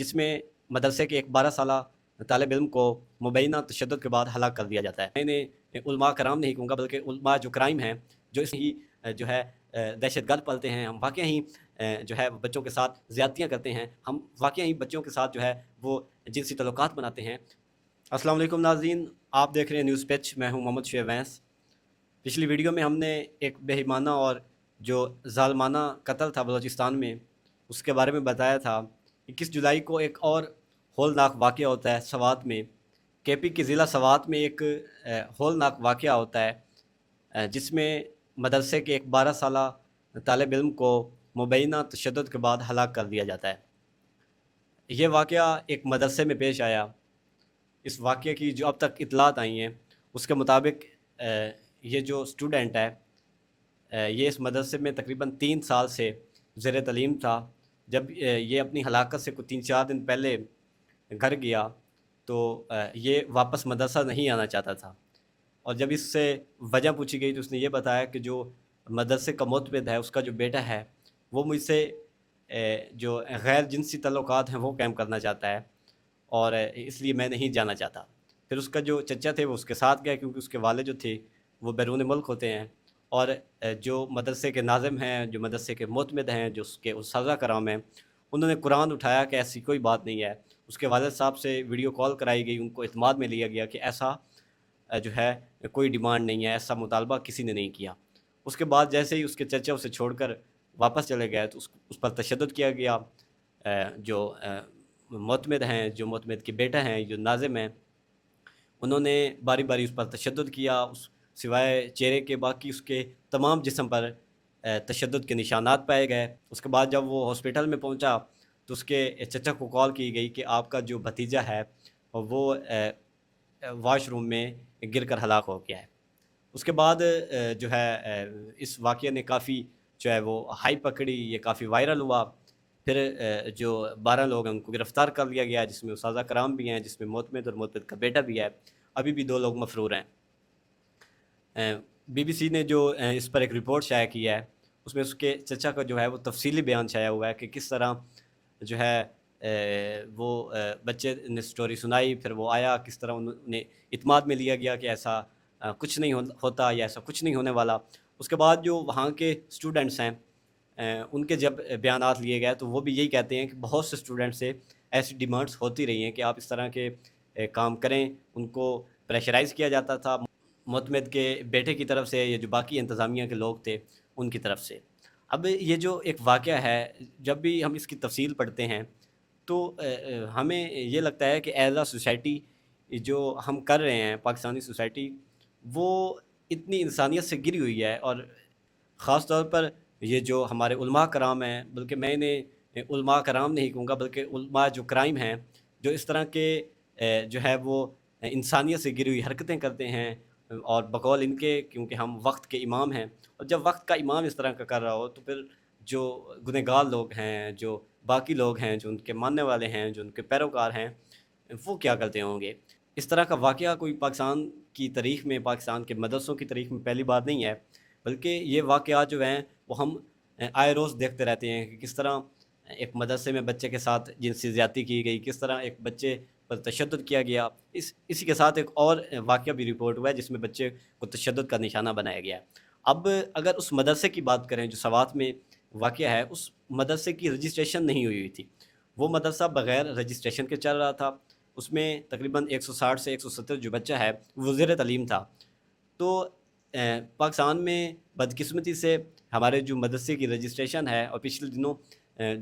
جس میں مدرسے کے ایک 12 سالہ طالب علم کو مبینہ تشدد کے بعد ہلاک کر دیا جاتا ہے۔ میں نے علماء کرام نہیں کہوں گا بلکہ علماء جو کرائم ہیں جو اس ہی جو ہے دہشت گرد پلتے ہیں، ہم واقعہ ہی جو ہے بچوں کے ساتھ زیادتیاں کرتے ہیں، ہم واقعہ ہی بچوں کے ساتھ جو ہے وہ جنسی تعلقات بناتے ہیں۔ السلام علیکم ناظرین، آپ دیکھ رہے ہیں نیوز پیچ، میں ہوں محمد شعیب وینس۔ پچھلی ویڈیو میں ہم نے ایک بے ایمانہ اور جو ظالمانہ قتل تھا بلوچستان میں، اس کے بارے میں بتایا تھا کہ 21 جولائی کو ایک اور ہولناک واقعہ ہوتا ہے سوات میں۔ کے پی کے ضلع سوات میں ایک ہولناک واقعہ ہوتا ہے جس میں مدرسے کے ایک 12 سالہ طالب علم کو مبینہ تشدد کے بعد ہلاک کر دیا جاتا ہے۔ یہ واقعہ ایک مدرسے میں پیش آیا۔ اس واقعے کی جو اب تک اطلاعات آئی ہیں اس کے مطابق یہ جو اسٹوڈنٹ ہے یہ اس مدرسے میں تقریباً 3 سال سے زیر تعلیم تھا۔ جب یہ اپنی ہلاکت سے 3-4 دن پہلے گھر گیا تو یہ واپس مدرسہ نہیں آنا چاہتا تھا، اور جب اس سے وجہ پوچھی گئی تو اس نے یہ بتایا کہ جو مدرسے کا معتمد ہے، اس کا جو بیٹا ہے، وہ مجھ سے جو غیر جنسی تعلقات ہیں وہ قائم کرنا چاہتا ہے، اور اس لیے میں نہیں جانا چاہتا۔ پھر اس کا جو چچا تھے وہ اس کے ساتھ گئے، کیونکہ اس کے والد جو تھے وہ بیرون ملک ہوتے ہیں، اور جو مدرسے کے ناظم ہیں، جو مدرسے کے معتمد ہیں، جو اس کے اساتذہ کرام ہیں، انہوں نے قرآن اٹھایا کہ ایسی کوئی بات نہیں ہے۔ اس کے والد صاحب سے ویڈیو کال کرائی گئی، ان کو اعتماد میں لیا گیا کہ ایسا جو ہے کوئی ڈیمانڈ نہیں ہے، ایسا مطالبہ کسی نے نہیں کیا۔ اس کے بعد جیسے ہی اس کے چچا اسے چھوڑ کر واپس چلے گئے تو اس پر تشدد کیا گیا۔ جو معتمد ہیں، جو معتمد کے بیٹا ہیں، جو ناظم ہیں، انہوں نے باری باری اس پر تشدد کیا۔ سوائے چہرے کے باقی اس کے تمام جسم پر تشدد کے نشانات پائے گئے۔ اس کے بعد جب وہ ہاسپٹل میں پہنچا تو اس کے چچا کو کال کی گئی کہ آپ کا جو بھتیجا ہے وہ واش روم میں گر کر ہلاک ہو گیا ہے۔ اس کے بعد جو ہے اس واقعے نے کافی جو ہے وہ ہائی پکڑی، یہ کافی وائرل ہوا۔ پھر جو 12 لوگ ہیں ان کو گرفتار کر لیا گیا، جس میں اساتذہ کرام بھی ہیں، جس میں معتمد اور معتمد کا بیٹا بھی ہے۔ ابھی بھی 2 لوگ مفرور ہیں۔ بی بی سی نے جو اس پر ایک رپورٹ شائع کی ہے، اس میں اس کے چچا کا جو ہے وہ تفصیلی بیان شائع ہوا ہے کہ کس طرح جو ہے وہ بچے نے سٹوری سنائی، پھر وہ آیا، کس طرح انہوں نے اعتماد میں لیا گیا کہ ایسا کچھ نہیں ہوتا یا ایسا کچھ نہیں ہونے والا۔ اس کے بعد جو وہاں کے اسٹوڈنٹس ہیں ان کے جب بیانات لیے گئے تو وہ بھی یہی کہتے ہیں کہ بہت سے اسٹوڈنٹ سے ایسی ڈیمانڈس ہوتی رہی ہیں کہ آپ اس طرح کے کام کریں۔ ان کو پریشرائز کیا جاتا تھا معتمد کے بیٹے کی طرف سے یا جو باقی انتظامیہ کے لوگ تھے ان کی طرف سے۔ اب یہ جو ایک واقعہ ہے، جب بھی ہم اس کی تفصیل پڑھتے ہیں تو ہمیں یہ لگتا ہے کہ ایز اے سوسائٹی جو ہم کر رہے ہیں، پاکستانی سوسائٹی وہ اتنی انسانیت سے گری ہوئی ہے، اور خاص طور پر یہ جو ہمارے علماء کرام ہیں، بلکہ میں انہیں علماء کرام نہیں کہوں گا بلکہ علماء جو کرائم ہیں، جو اس طرح کے جو ہے وہ انسانیت سے گری ہوئی حرکتیں کرتے ہیں، اور بقول ان کے کیونکہ ہم وقت کے امام ہیں، اور جب وقت کا امام اس طرح کا کر رہا ہو تو پھر جو گنہگار لوگ ہیں، جو باقی لوگ ہیں، جو ان کے ماننے والے ہیں، جو ان کے پیروکار ہیں، وہ کیا کرتے ہوں گے۔ اس طرح کا واقعہ کوئی پاکستان کی تاریخ میں، پاکستان کے مدرسوں کی تاریخ میں پہلی بار نہیں ہے، بلکہ یہ واقعات جو ہیں وہ ہم آئے روز دیکھتے رہتے ہیں کہ کس طرح ایک مدرسے میں بچے کے ساتھ جنسی زیادتی کی گئی، کس طرح ایک بچے پر تشدد کیا گیا۔ اسی کے ساتھ ایک اور واقعہ بھی رپورٹ ہوا ہے جس میں بچے کو تشدد کا نشانہ بنایا گیا ہے۔ اب اگر اس مدرسے کی بات کریں جو سوات میں واقعہ ہے، اس مدرسے کی رجسٹریشن نہیں ہوئی تھی۔ وہ مدرسہ بغیر رجسٹریشن کے چل رہا تھا۔ اس میں تقریباً 160 سے 170 جو بچہ ہے وہ زیر تعلیم تھا۔ تو پاکستان میں بدقسمتی سے ہمارے جو مدرسے کی رجسٹریشن ہے، اور پچھلے دنوں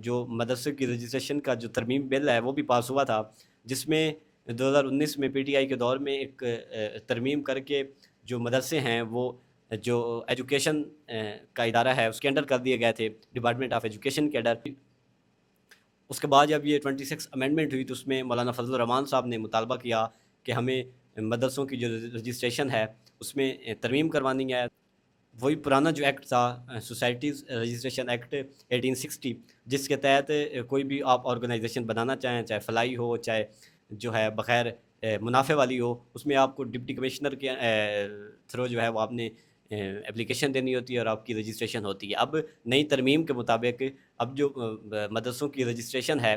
جو مدرسے کی رجسٹریشن کا جو ترمیم بل ہے وہ بھی پاس ہوا تھا، جس میں 2019 میں پی ٹی آئی کے دور میں ایک ترمیم کر کے جو مدرسے ہیں وہ جو ایجوکیشن کا ادارہ ہے اس کے انڈر کر دیے گئے تھے، ڈپارٹمنٹ آف ایجوکیشن کے انڈر۔ اس کے بعد جب یہ 26 امینڈمنٹ ہوئی تو اس میں مولانا فضل الرحمان صاحب نے مطالبہ کیا کہ ہمیں مدرسوں کی جو رجسٹریشن ہے اس میں ترمیم کروانی ہے۔ وہی پرانا جو ایکٹ تھا، سوسائٹیز رجسٹریشن ایکٹ 1860، جس کے تحت کوئی بھی آپ آرگنائزیشن بنانا چاہیں، چاہے فلاحی ہو، چاہے جو ہے بغیر منافع والی ہو، اس میں آپ کو ڈپٹی کمشنر کے تھرو جو ہے وہ آپ نے اپلیکیشن دینی ہوتی ہے اور آپ کی رجسٹریشن ہوتی ہے۔ اب نئی ترمیم کے مطابق اب جو مدرسوں کی رجسٹریشن ہے